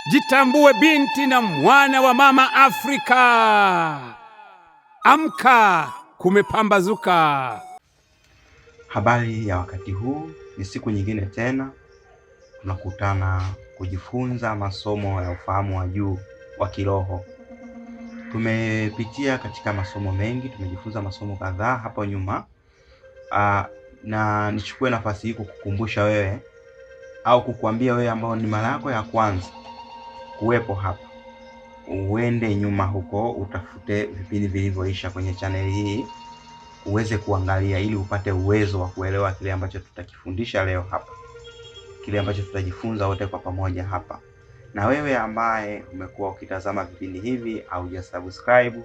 Jitambue binti na mwana wa mama Afrika. Amka, kumepambazuka. Habari ya wakati huu, ni siku nyingine tena tunakutana kujifunza masomo ya ufahamu wa juu wa kiroho. Tumepitia katika masomo mengi, tumejifunza masomo kadhaa hapo nyuma. Na nichukue nafasi hii kukukumbusha wewe au kukuambia wewe ambao ni mara yako ya kwanza kuwepo hapa, uende nyuma huko utafute vipindi vilivyoisha kwenye chaneli hii uweze kuangalia, ili upate uwezo wa kuelewa kile ambacho tutakifundisha leo hapa, kile ambacho tutajifunza wote kwa pamoja hapa. Na wewe ambaye umekuwa ukitazama vipindi hivi au hujasubscribe,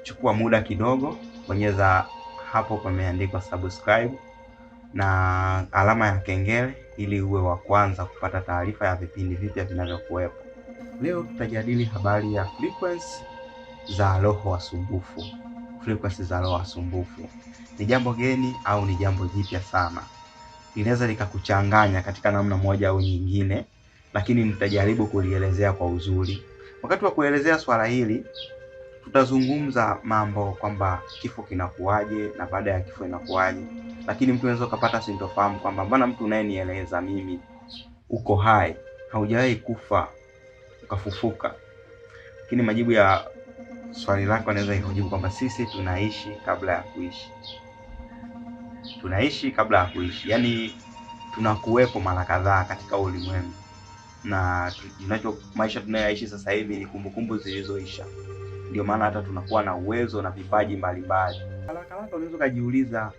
chukua muda kidogo, bonyeza hapo pameandikwa subscribe na alama ya kengele ili uwe wa kwanza kupata taarifa ya vipindi vipya vinavyokuwepo. Leo tutajadili habari ya frequency za roho wasumbufu. Frequency za roho wasumbufu ni jambo geni au ni jambo jipya sana? Linaweza likakuchanganya katika namna moja au nyingine, lakini nitajaribu kulielezea kwa uzuri. Wakati wa kuelezea swala hili, tutazungumza mambo kwamba kifo kinakuaje na baada ya kifo inakuaje. Lakini mtu anaweza kupata sintofahamu kwamba mbona mtu unayenieleza mimi uko hai, haujawahi kufa ukafufuka. Lakini majibu ya swali lako anaweza ikajibu kwamba sisi tunaishi kabla ya kuishi. Tunaishi kabla ya kuishi, yaani tunakuwepo mara kadhaa katika ulimwengu, na maisha tunayoishi sasa hivi ni kumbukumbu zilizoisha. Ndio maana hata tunakuwa na uwezo na vipaji mbalimbali. Haraka unaweza kujiuliza,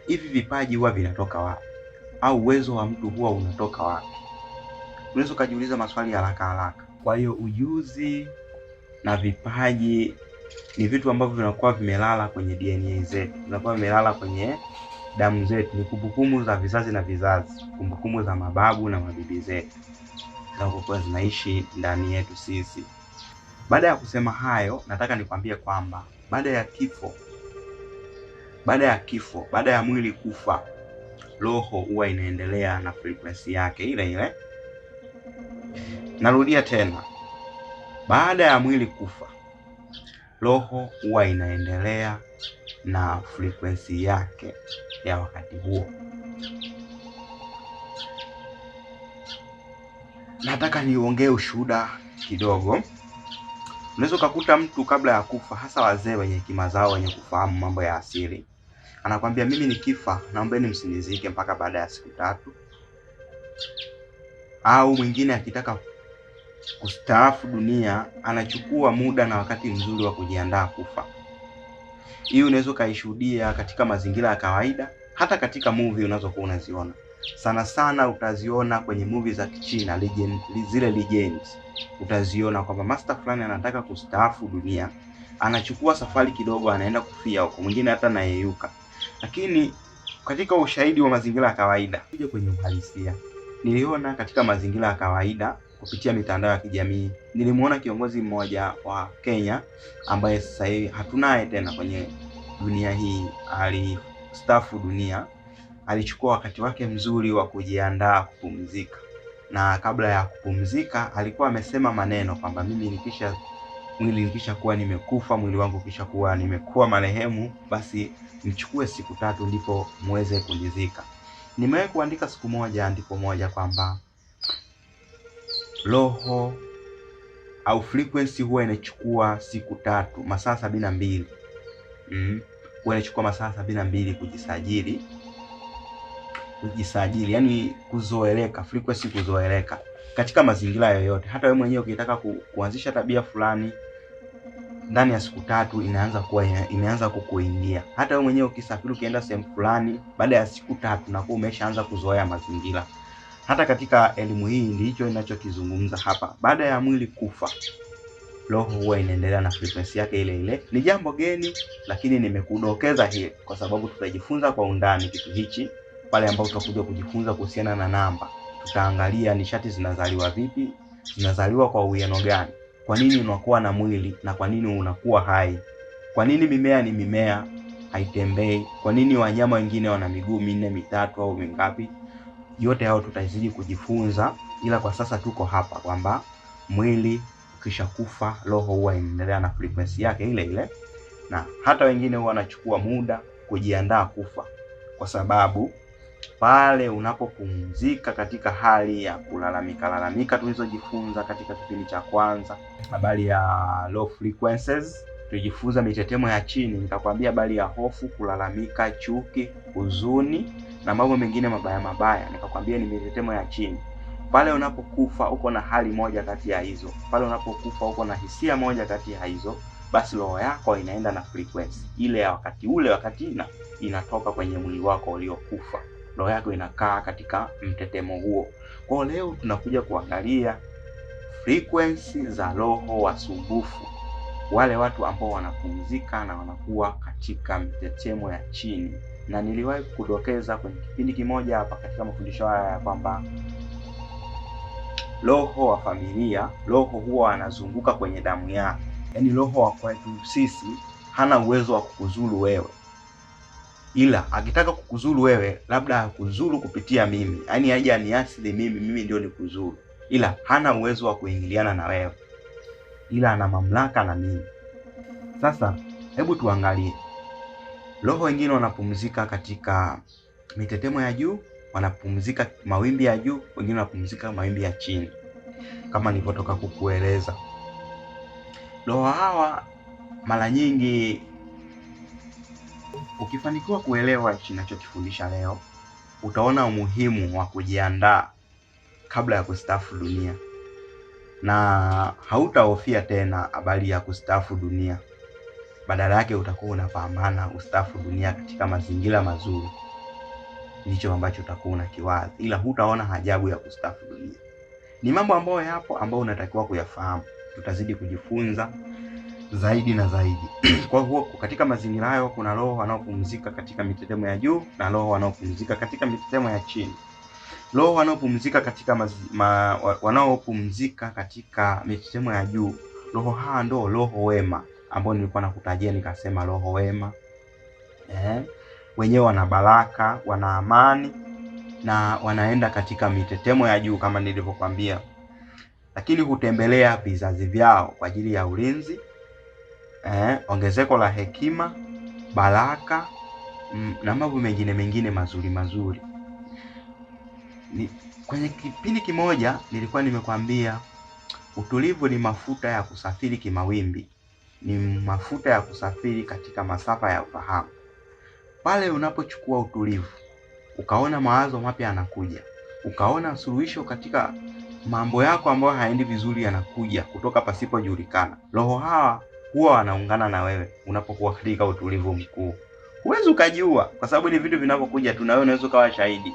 hivi vipaji huwa vinatoka wapi? Au uwezo wa mtu huwa unatoka wapi? Unaweza kujiuliza maswali haraka. Kwa hiyo ujuzi na vipaji ni vitu ambavyo vinakuwa vimelala kwenye DNA zetu, vinakuwa vimelala kwenye damu zetu, ni kumbukumbu za vizazi na vizazi, kumbukumbu za mababu na mabibi zetu zinazokuwa zinaishi ndani yetu sisi. Baada ya kusema hayo, nataka nikwambie kwamba baada ya mwili kufa, roho huwa inaendelea na frequency yake ile ile. Narudia tena, baada ya mwili kufa, roho huwa inaendelea na frequency yake ya wakati huo. Nataka niongee ushuhuda kidogo. Unaweza ukakuta mtu kabla ya kufa, hasa wazee wenye hekima zao, wenye kufahamu mambo ya asili, anakwambia mimi nikifa naombeni msinizike mpaka baada ya siku 3. Au mwingine akitaka kustaafu dunia anachukua muda na wakati mzuri wa kujiandaa kufa. Hii unaweza ukaishuhudia katika mazingira ya kawaida, hata katika movie unazokuwa unaziona. Sana utaziona kwenye movie za Kichina, zile legends. Utaziona kwamba master fulani anataka kustaafu dunia, anachukua safari kidogo, anaenda kufia huko, mwingine hata anayeyuka. Lakini katika ushahidi wa mazingira ya kawaida, kuja kwenye uhalisia, niliona katika mazingira ya kawaida kupitia mitandao ya kijamii, nilimuona kiongozi mmoja wa Kenya ambaye sasa hivi hatunaye tena kwenye dunia hii, alistaafu dunia. Alichukua wakati wake mzuri wa kujiandaa kupumzika, na kabla ya kupumzika alikuwa amesema maneno kwamba mimi mwili nikisha kuwa nimekufa, mwili wangu kisha kuwa nimekuwa marehemu, basi nichukue siku 3 ndipo muweze kunizika. Nimewahi kuandika siku moja andiko moja kwamba roho au frequency huwa inachukua siku 3, masaa 72. Huwa inachukua masaa 72 kujisajili, yani kuzoeleka, frequency kuzoeleka katika mazingira yoyote. Hata wewe mwenyewe ukitaka kuanzisha tabia fulani, ndani ya siku 3 imeanza kukuingia. Hata wewe mwenyewe ukisafiri ukienda sehemu fulani, baada ya siku 3 unakuwa umeshaanza kuzoea mazingira. Hata katika elimu hii ndicho ninachokizungumza hapa. Baada ya mwili kufa, roho huwa inaendelea na frequency yake ile ile. Ni jambo geni, lakini nimekudokeza hili kwa sababu tutajifunza kwa undani kitu hichi pale ambapo tutakuja kujifunza kuhusiana na namba. Tutaangalia nishati zinazaliwa vipi, zinazaliwa kwa uwiano gani, kwa nini unakuwa na mwili na kwa nini unakuwa hai, kwa nini mimea ni mimea haitembei, kwa nini wanyama wengine wana miguu 4, 3 au mingapi. Yote hao tutazidi kujifunza, ila kwa sasa tuko hapa kwamba mwili ukisha kufa, roho huwa inaendelea na frequency yake ile ile, na hata wengine huwa wanachukua muda kujiandaa kufa, kwa sababu pale unapopumzika katika hali ya kulalamika tulizojifunza katika kipindi cha kwanza, habari ya low frequencies, tulijifunza mitetemo ya chini, nikakwambia habari ya hofu, kulalamika, chuki, huzuni na mambo mengine mabaya, nikakwambia ni mitetemo ya chini. Pale unapokufa uko na hali moja kati ya hizo, pale unapokufa uko na hisia moja kati ya hizo, basi roho yako inaenda na frequency ile ya wakati ule, wakati inatoka kwenye mwili wako uliokufa, roho yako inakaa katika mtetemo huo. Kwa leo tunakuja kuangalia frequency za roho wasumbufu, wale watu ambao wanapumzika na wanakuwa katika mitetemo ya chini. Na niliwahi kudokeza kwenye kipindi kimoja hapa katika mafundisho haya ya kwamba roho wa familia, roho huwa anazunguka kwenye damu yako. Yaani roho wa kwetu sisi hana uwezo wa kukuzuru wewe, ila akitaka kukuzuru wewe labda akuzuru kupitia mimi, yaani aje aniasili mimi ndio nikuzuru, ila hana uwezo wa kuingiliana na wewe, ila ana mamlaka na mimi. Sasa hebu tuangalie, roho wengine wanapumzika katika mitetemo ya juu, wanapumzika mawimbi ya juu, wengine wanapumzika mawimbi ya chini, kama nilivyotoka kukueleza. Roho hawa mara nyingi, ukifanikiwa kuelewa ninachokifundisha leo, utaona umuhimu wa kujiandaa kabla ya kustaafu dunia, na hautahofia tena habari ya kustaafu dunia. Badala yake utakuwa unapambana ustaafu dunia katika mazingira mazuri. Ndicho ambacho utakuwa unakiwaza, ila hutaona hajabu ya kustaafu dunia. Ni mambo ambayo yapo ambayo unatakiwa kuyafahamu. Tutazidi kujifunza zaidi na zaidi. Kwa hiyo katika mazingira hayo kuna roho wanaopumzika katika mitetemo ya juu na roho wanaopumzika katika mitetemo ya chini. Roho wanaopumzika katika wanaopumzika katika mitetemo ya juu, roho hawa ndio roho wema ambao nilikuwa nakutajia nikasema roho wema. Wenyewe wana baraka, wana amani na wanaenda katika mitetemo ya juu kama nilivyokuambia. Lakini hutembelea vizazi vyao kwa ajili ya ulinzi, ongezeko la hekima, baraka na mambo mengine mazuri. Kwenye kipindi kimoja nilikuwa nimekwambia utulivu ni mafuta ya kusafiri kimawimbi, ni mafuta ya kusafiri katika masafa ya ufahamu. Pale unapochukua utulivu, ukaona mawazo mapya yanakuja, ukaona suluhisho katika mambo yako ambayo haendi vizuri yanakuja kutoka pasipojulikana, roho hawa huwa wanaungana na wewe unapokuwa katika utulivu mkuu. Huwezi ukajua, kwa sababu ni vitu vinavyokuja tu, na wewe unaweza ukawa shahidi.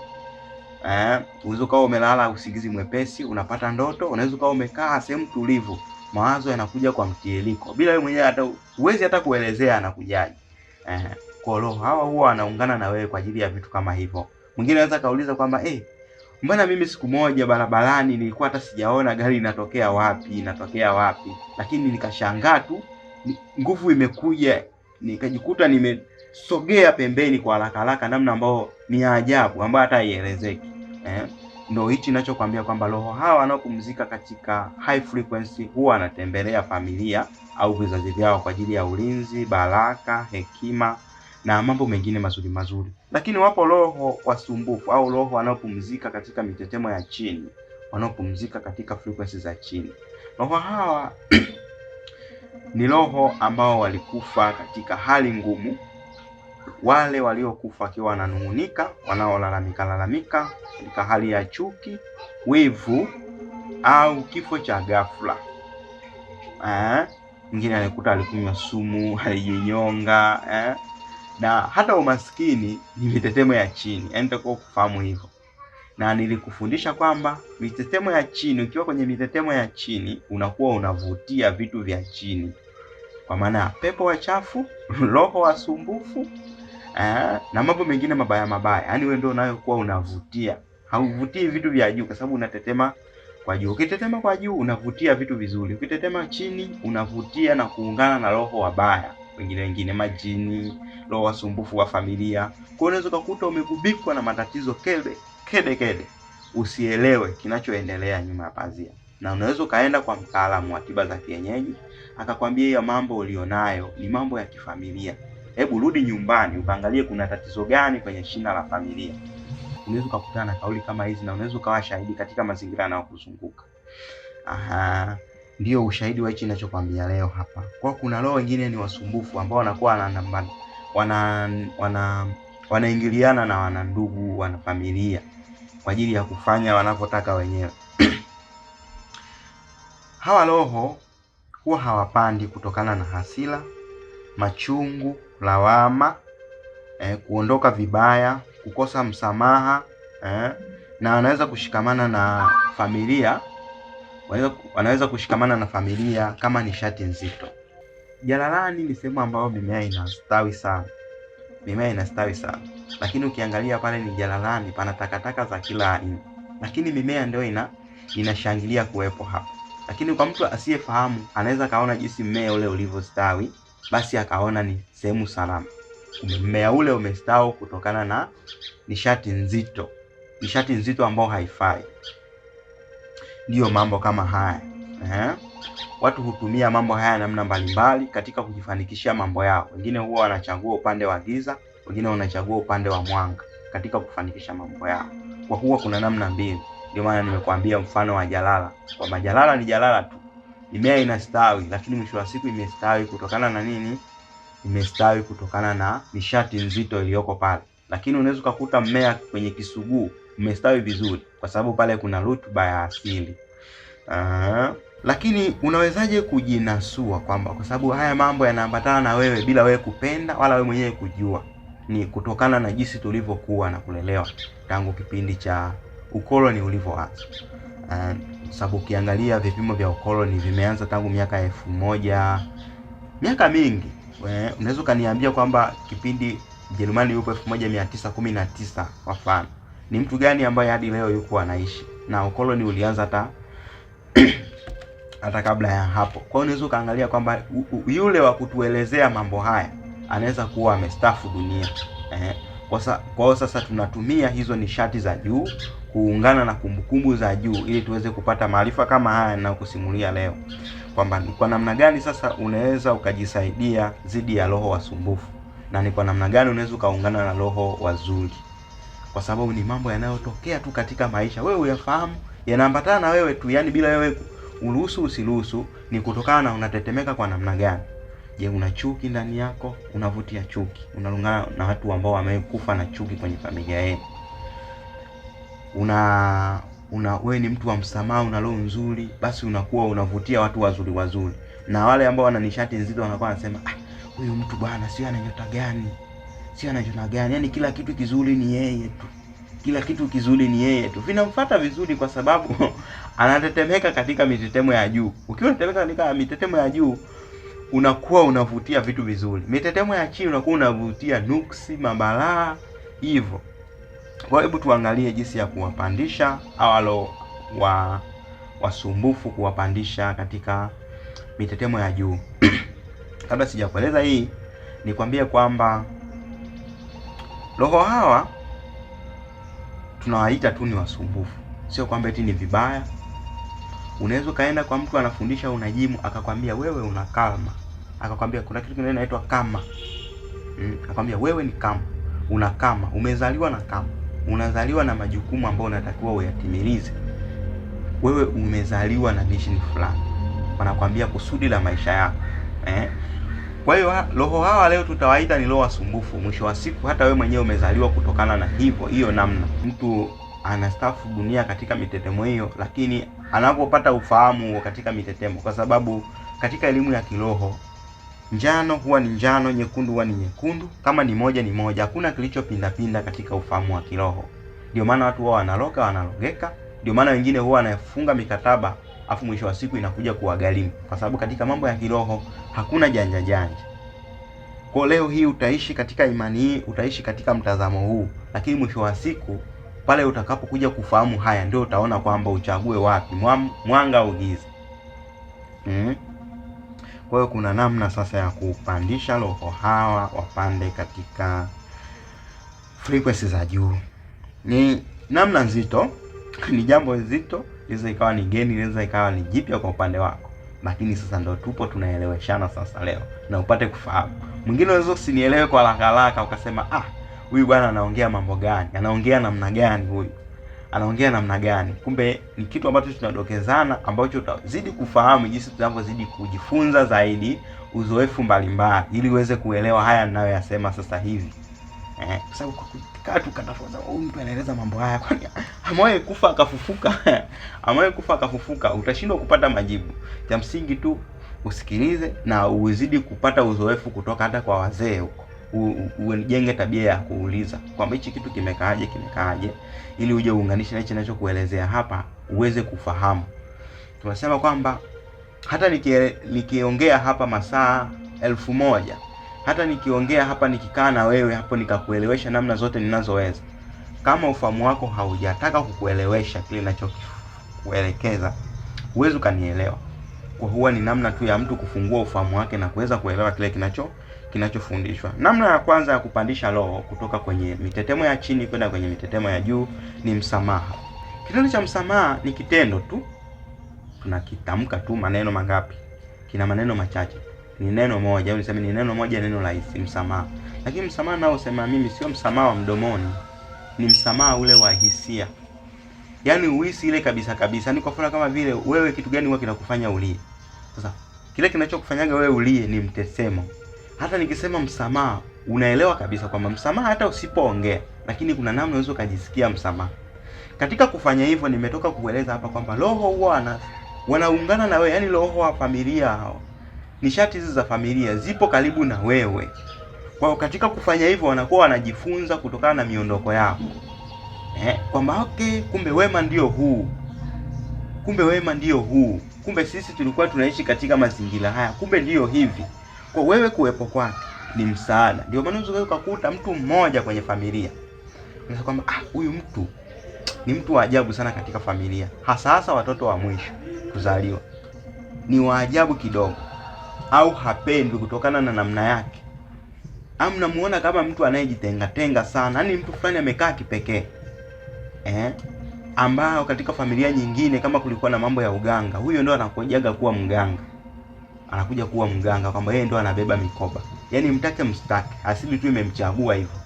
Unaweza ukawa umelala usingizi mwepesi, unapata ndoto, unaweza ukawa umekaa sehemu tulivu, mawazo yanakuja kwa mtiririko bila wewe mwenyewe hata huwezi hata kuelezea anakujaje. Kwa roho hawa huwa wanaungana na wewe kwa ajili ya vitu kama hivyo. Mwingine anaweza kauliza kwamba mbona mimi siku moja barabarani nilikuwa hata sijaona gari inatokea wapi, lakini nikashangaa tu nguvu imekuja, nikajikuta nimesogea pembeni kwa haraka namna ambayo ni ajabu ambayo hata haielezeki. Ndio hichi ninachokuambia kwamba roho hawa wanaopumzika katika high frequency huwa wanatembelea familia au vizazi vyao kwa ajili ya ulinzi, baraka, hekima na mambo mengine mazuri. Lakini wapo roho wasumbufu au roho wanaopumzika katika mitetemo ya chini, wanaopumzika katika frequency za chini. Roho hawa ni roho ambao walikufa katika hali ngumu, wale waliokufa wakiwa wananung'unika, wanaolalamika katika hali ya chuki, wivu au kifo cha ghafla. Mwingine alikuta alikunywa sumu, alijinyonga, na hata umaskini ni mitetemo ya chini. Nitakuwa kufahamu hivyo. Na nilikufundisha kwamba mitetemo ya chini, ukiwa kwenye mitetemo ya chini unakuwa unavutia vitu vya chini, kwa maana pepo wachafu, roho wasumbufu, na mambo mengine mabaya. Yaani wewe ndio unayokuwa unavutia. Hauvutii vitu vya juu kwa sababu unatetema kwa juu. Ukitetema kwa juu unavutia vitu vizuri. Ukitetema chini unavutia na kuungana na roho wabaya. Wengine majini, roho wasumbufu wa familia. Kwa hiyo unaweza kukuta umegubikwa na matatizo kede. Usielewe kinachoendelea nyuma ya pazia. na unaweza ukaenda kwa mtaalamu wa tiba za kienyeji akakwambia hiyo mambo ulionayo ni mambo ya kifamilia. Hebu rudi nyumbani ukaangalie kuna tatizo gani kwenye shina la familia. Unaweza ukakutana na kauli kama hizi na unaweza ukawa shahidi katika mazingira yanayokuzunguka. Ndio ushahidi wa hichi ninachokwambia leo hapa. Kwa kuna roho wengine ni wasumbufu ambao wanakuwa wanaingiliana na wana ndugu, wana familia kwa ajili ya kufanya wanavyotaka wenyewe. Hawa roho huwa hawapandi kutokana na hasira, machungu, lawama, kuondoka vibaya, kukosa msamaha, na wanaweza kushikamana na familia, wanaweza kushikamana na familia kama nishati nzito. Jalalani ni sehemu ambayo mimea inastawi sana. Mimea inastawi sana. Lakini ukiangalia pale ni jalalani, pana takataka za kila aina. Lakini mimea ndio inashangilia kuwepo hapa. Lakini kwa mtu asiyefahamu anaweza kaona jinsi mmea ule ulivyostawi, basi akaona ni sehemu salama. Mmea ule umestawi kutokana na nishati nzito. Nishati nzito ambayo haifai. Ndiyo mambo kama haya. Watu hutumia mambo haya namna mbalimbali katika kujifanikishia mambo yao. Wengine huwa wanachagua upande wa giza, wengine wanachagua upande wa mwanga katika kufanikisha mambo yao. Kwa huwa kuna namna mbili. Ndio maana nimekuambia mfano wa jalala. Kwa jalala ni jalala tu. Mimea inastawi, lakini mwisho wa siku imestawi kutokana na nini? Imestawi kutokana na nishati nzito iliyoko pale. Lakini unaweza kukuta mmea kwenye kisuguu umestawi vizuri kwa sababu pale kuna rutuba ya asili. Lakini unawezaje kujinasua kwamba kwa sababu haya mambo yanaambatana na wewe bila wewe kupenda wala wewe mwenyewe kujua? Ni kutokana na jinsi tulivyokuwa na kulelewa tangu kipindi cha ukoloni ulivyoanza. Sababu ukiangalia vipimo vya ukoloni vimeanza tangu miaka 1000, miaka mingi. Unaweza kaniambia kwamba kipindi Jerumani yupo 1919 kwa mfano. Ni mtu gani ambaye hadi leo yuko anaishi? Na ukoloni ulianza hata kabla ya hapo. Kwa hiyo unaweza kaangalia kwamba yule wa kutuelezea mambo haya anaweza kuwa amestaafu dunia. Kwa hiyo sasa tunatumia hizo nishati za juu kuungana na kumbukumbu za juu ili tuweze kupata maarifa kama haya ninayokusimulia leo. Kwamba ni kwa namna gani sasa unaweza ukajisaidia dhidi ya roho wasumbufu, na ni kwa namna gani unaweza ukaungana na roho wazuri. Kwa sababu ni mambo yanayotokea tu katika maisha. Wewe uyafahamu, yanaambatana na wewe tu, yani bila wewe uruhusu usiruhusu, ni kutokana na unatetemeka kwa namna gani. Je, una chuki ndani yako? Unavutia chuki. Unaungana na watu ambao wamekufa na chuki kwenye familia yenu. Wewe ni mtu wa msamaha, una roho nzuri, basi unakuwa unavutia watu wazuri wazuri. Na wale ambao wana nishati nzito wanakuwa wanasema, huyu mtu bwana sio ana nyota gani? Sio ana nyota gani? Yaani kila kitu kizuri ni yeye tu. Kila kitu kizuri ni yeye tu. Vinamfuata vizuri kwa sababu anatetemeka katika mitetemo ya juu. Ukiwa unatetemeka katika mitetemo ya juu, unakuwa unavutia vitu vizuri. Mitetemo ya chini unakuwa unavutia nuksi, mabalaa, hivyo. Kwa hebu tuangalie jinsi ya kuwapandisha hao wasumbufu, kuwapandisha katika mitetemo ya juu. Kabla sijakueleza hii, nikwambie kwamba roho hawa tunawaita tu ni wasumbufu. Sio kwamba eti ni vibaya. Unaweza kaenda kwa mtu anafundisha unajimu akakwambia wewe una karma. Akakwambia kuna kitu kinaitwa kama. Akakwambia wewe ni kama. Una kama, umezaliwa na kama. Unazaliwa na majukumu ambayo unatakiwa uyatimilize. Wewe umezaliwa na mission fulani. Wanakuambia kusudi la maisha yako. Kwa hiyo roho hawa leo tutawaita ni roho wasumbufu. Mwisho wa siku hata wewe mwenyewe umezaliwa kutokana na hiyo namna. Mtu anastaafu dunia katika mitetemo hiyo, lakini anapopata ufahamu katika mitetemo, kwa sababu katika elimu ya kiroho njano huwa ni njano, nyekundu huwa ni nyekundu, kama ni moja ni moja. Hakuna kilichopinda pinda katika ufahamu wa kiroho. Ndio maana watu wao wanalogeka. Ndio maana wengine huwa wanafunga mikataba afu mwisho wa siku inakuja kuwagharimu, kwa sababu katika mambo ya kiroho hakuna janja janja. Kwa leo hii utaishi katika imani hii, utaishi katika mtazamo huu, lakini mwisho wa siku pale utakapokuja kufahamu haya ndio utaona kwamba uchague wapi, mwanga au giza. Kwa hiyo kuna namna sasa ya kupandisha roho hawa wapande katika frequency za juu. Ni namna nzito, ni jambo nzito, inaweza ikawa ni geni, inaweza ikawa ni jipya kwa upande wako, lakini sasa ndo tupo tunaeleweshana sasa leo na upate kufahamu. Mwingine unaweza usinielewe kwa haraka haraka ukasema huyu bwana anaongea mambo gani? Anaongea namna gani huyu? Anaongea namna gani? Kumbe ni kitu ambacho tunadokezana, ambacho utazidi kufahamu jinsi tunavyozidi kujifunza zaidi uzoefu mbalimbali, ili uweze kuelewa haya ninayoyasema sasa hivi. Kwa sababu kukaa tu katafuta huyu mtu anaeleza mambo haya, kwani amewahi kufa akafufuka? Amewahi kufa akafufuka, utashindwa kupata majibu. Cha msingi tu usikilize na uzidi kupata uzoefu kutoka hata kwa wazee huko. Ujenge tabia ya kuuliza kwamba hichi kitu kimekaaje, ili uje uunganishe na hichi ninachokuelezea hapa uweze kufahamu. Tunasema kwamba hata nikiongea hapa masaa 1000, hata nikiongea hapa nikikaa na wewe hapo nikakuelewesha namna zote ninazoweza, kama ufahamu wako haujataka kukuelewesha kile ninachokuelekeza, huwezi ukanielewa. Kwa huwa ni namna tu ya mtu kufungua ufahamu wake na kuweza kuelewa kile kinachofundishwa. Namna ya kwanza ya kupandisha roho kutoka kwenye mitetemo ya chini kwenda kwenye mitetemo ya juu ni msamaha. Kitendo cha msamaha ni kitendo tu, tunakitamka tu. Maneno mangapi? Kina maneno machache, ni neno moja, au niseme ni neno moja, neno rahisi, msamaha. Lakini msamaha nao sema mimi sio msamaha wa mdomoni, ni msamaha ule wa hisia. Yaani uhisi ile kabisa kabisa. Ni kwa mfano kama vile wewe kitu gani huwa kinakufanya ulie? Sasa kile kinachokufanyaga wewe ulie ni mtesemo. Hata nikisema msamaha, unaelewa kabisa kwamba msamaha hata usipoongea, lakini kuna namna unaweza kujisikia msamaha. Katika kufanya hivyo nimetoka kueleza hapa kwamba roho huwa wanaungana na wewe, yaani roho wa familia hao. Nishati hizi za familia zipo karibu na wewe. Kwa hiyo katika kufanya hivyo wanakuwa wanajifunza kutokana na miondoko yako. Kwamba kumbe wema ndio huu. Kumbe wema ndio huu. Kumbe sisi tulikuwa tunaishi katika mazingira haya. Kumbe ndio hivi. Kwa wewe kuwepo kwake ni msaada. Ndio maana unaweza kukuta mtu mmoja kwenye familia, unaweza kwamba huyu mtu ni mtu wa ajabu sana katika familia, hasa watoto wa mwisho kuzaliwa. Ni wa ajabu kidogo, au hapendwi kutokana na namna yake. Au mnamuona kama mtu anayejitenga sana, yaani mtu fulani amekaa kipekee. Ambao katika familia nyingine kama kulikuwa na mambo ya uganga, huyo ndio anakujaga kuwa mganga. Anakuja kuwa mganga kwamba yeye ndo anabeba mikoba. Yaani mtake mstaki, asili tu imemchagua hivyo.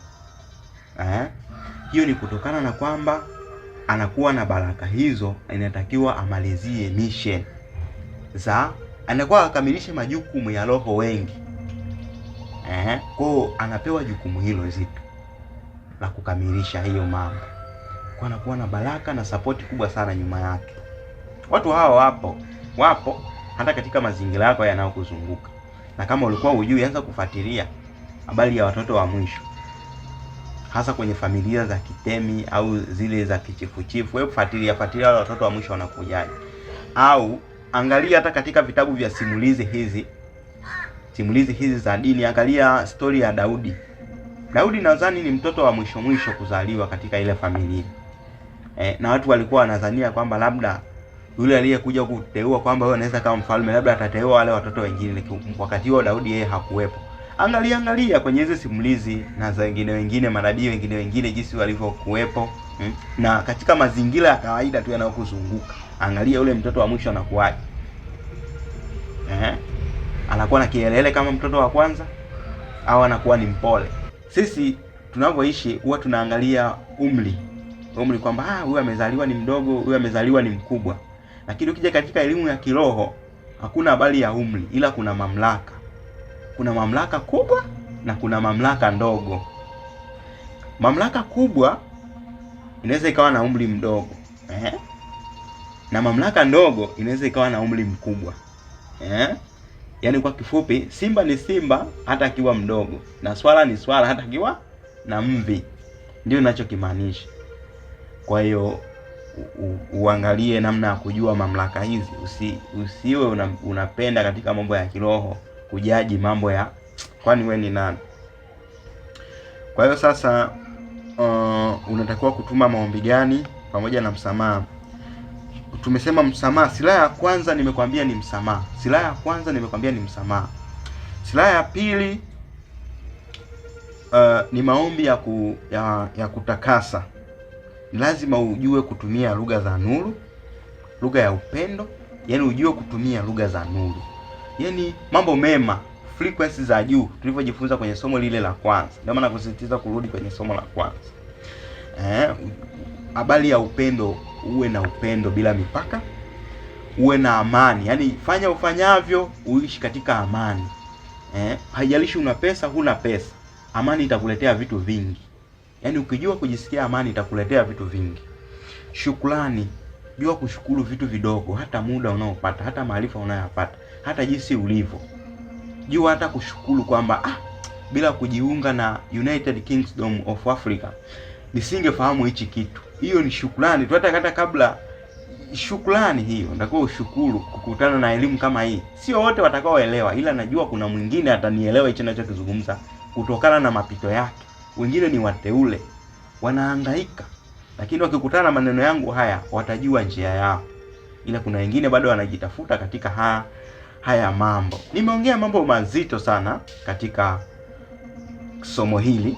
Hiyo ni kutokana na kwamba anakuwa na baraka hizo, inatakiwa amalizie mission anakuwa akamilishe majukumu ya roho wengi. Kwa anapewa jukumu hilo zito la kukamilisha hiyo mambo. Kwa anakuwa na baraka na support kubwa sana nyuma yake. Watu hao wapo hata katika mazingira yako yanayokuzunguka. Na kama ulikuwa hujui, anza kufuatilia habari ya watoto wa mwisho, hasa kwenye familia za kitemi au zile za kichifu. Wewe fuatilia wale watoto wa mwisho wanakujaje, au angalia hata katika vitabu vya simulizi hizi za dini. Angalia story ya Daudi. Nadhani ni mtoto wa mwisho kuzaliwa katika ile familia. Na watu walikuwa wanadhania kwamba labda yule aliyekuja kuteua kwamba wewe unaweza kama mfalme, labda atateua wale watoto wengine. Wakati huo Daudi yeye hakuwepo. Angalia kwenye hizo simulizi na za wengine manabii wengine jinsi walivyokuwepo. Na katika mazingira ya kawaida tu yanayokuzunguka, angalia yule mtoto wa mwisho anakuaje. Anakuwa na kielele kama mtoto wa kwanza, au anakuwa ni mpole? Sisi tunavyoishi huwa tunaangalia umri kwamba huyu amezaliwa ni mdogo, huyu amezaliwa ni mkubwa. Lakini ukija katika elimu ya kiroho hakuna habari ya umri, ila kuna mamlaka. Kuna mamlaka kubwa na kuna mamlaka ndogo. Mamlaka kubwa inaweza ikawa na umri mdogo, na mamlaka ndogo inaweza ikawa na umri mkubwa. Yaani kwa kifupi, simba ni simba hata akiwa mdogo, na swala ni swala hata akiwa na mvi. Ndio ninachokimaanisha. Kwa hiyo uangalie namna ya kujua mamlaka hizi. Usiwe unapenda katika mambo ya kiroho kujaji mambo ya kwani wewe ni nani. Kwa hiyo sasa unatakiwa kutuma maombi gani pamoja na msamaha? Tumesema msamaha, silaha ya kwanza nimekwambia ni msamaha. Silaha ya pili ni maombi ya kutakasa. Lazima ujue kutumia lugha za nuru, lugha ya upendo, yani ujue kutumia lugha za nuru, yani mambo mema, frequency za juu tulivyojifunza kwenye somo lile la kwanza. Ndio maana kusisitiza kurudi kwenye somo la kwanza. Habari ya upendo, uwe na upendo bila mipaka, uwe na amani, yani fanya ufanyavyo uishi katika amani. Haijalishi una pesa huna pesa, amani itakuletea vitu vingi. Yani ukijua kujisikia amani itakuletea vitu vingi. Shukrani, jua kushukuru vitu vidogo, hata muda unaopata, hata maarifa unayopata, hata jinsi ulivyo. Jua hata kushukuru kwamba bila kujiunga na United Kingdom of Africa nisingefahamu hichi kitu. Hiyo ni shukrani tu, hata kabla shukrani hiyo ndio ushukuru kukutana na elimu kama hii. Sio wote watakaoelewa, ila najua kuna mwingine atanielewa hicho ninachokizungumza kutokana na mapito yake. Wengine ni wateule, wanahangaika, lakini wakikutana na maneno yangu haya watajua njia yao. Ila kuna wengine bado wanajitafuta katika haya mambo. Nimeongea mambo mazito sana katika somo hili,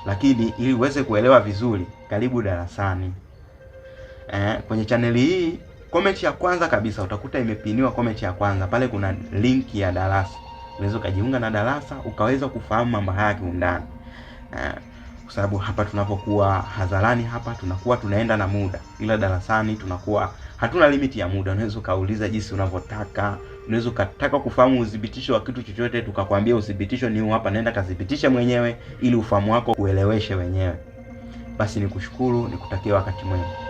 lakini ili uweze kuelewa vizuri, karibu darasani. Kwenye chaneli hii comment ya kwanza kabisa utakuta imepiniwa comment ya kwanza. Pale kuna link ya darasa. Unaweza kujiunga na darasa ukaweza kufahamu mambo haya kiundani. Kwa sababu hapa tunapokuwa hadharani hapa tunakuwa tunaenda na muda, ila darasani tunakuwa hatuna limiti ya muda. Unaweza kauliza jinsi unavyotaka. Unaweza ukataka kufahamu udhibitisho wa kitu chochote, tukakwambia udhibitisho ni huu hapa, nenda kadhibitisha mwenyewe ili ufahamu wako ueleweshe wenyewe. Basi nikushukuru, nikutakia wakati mwema.